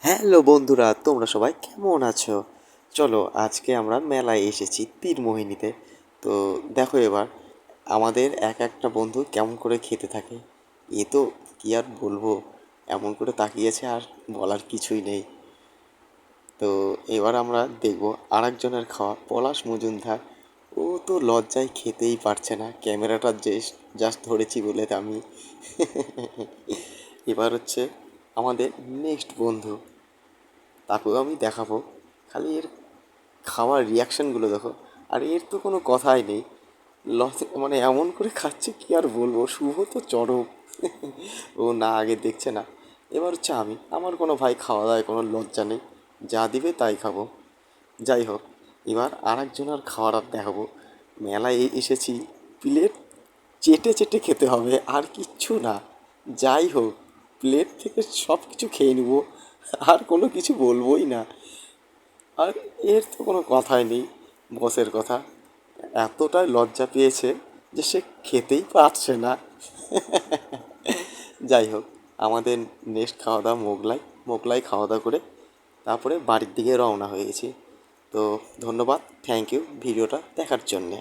Hello বন্ধুরা, তোমরা সবাই কেমন আছো? চলো আজকে আমরা মেলায় এসেছি তীরমোহিনীতে। তো দেখো এবার আমাদের এক একটা বন্ধু কেমন করে খেতে থাকে। এ তো কি আর বলবো, এমন করে তাকিয়েছে আর বলার কিছুই নেই। তো এবার আমরা দেখবো আরেকজনের খাওয়া, পলাশ মজুমদার। ও তো লজ্জায় খেতেই পারছে না, ক্যামেরাটা জাস্ট ধরেছি বলে আমি। এবার হচ্ছে আমাদের নেক্সট বন্ধু, তাকেও আমি দেখাবো। খালি এর খাওয়ার রিয়াকশানগুলো দেখো। আর এর তো কোনো কথাই নেই, মানে এমন করে খাচ্ছে কি আর বলবো। শুভ তো চরম। ও না আগে দেখছে না। এবার হচ্ছে আমার কোনো ভাই খাওয়া দাওয়ায় কোনো লজ্জা নেই, যা দিবে তাই খাবো। যাই হোক, এবার আর একজনের খাওয়ার দেখাবো। মেলায় এসেছি, প্লেট চেটে চেটে খেতে হবে, আর কিচ্ছু না। যাই হোক, প্লেট থেকে সব কিছু খেয়ে নেবো, আর কোনো কিছু বলবোই না। আর এর তো কোনো কথাই নেই, বসের কথা। এতটাই লজ্জা পেয়েছে যে সে খেতেই পারছে না। যাই হোক, আমাদের নেক্সট খাওয়া দাওয়া মোগলাই। মোগলাই খাওয়া দাওয়া করে তারপরে বাড়ির দিকে রওনা হয়ে গেছি। তো ধন্যবাদ, থ্যাংক ইউ ভিডিওটা দেখার জন্যে।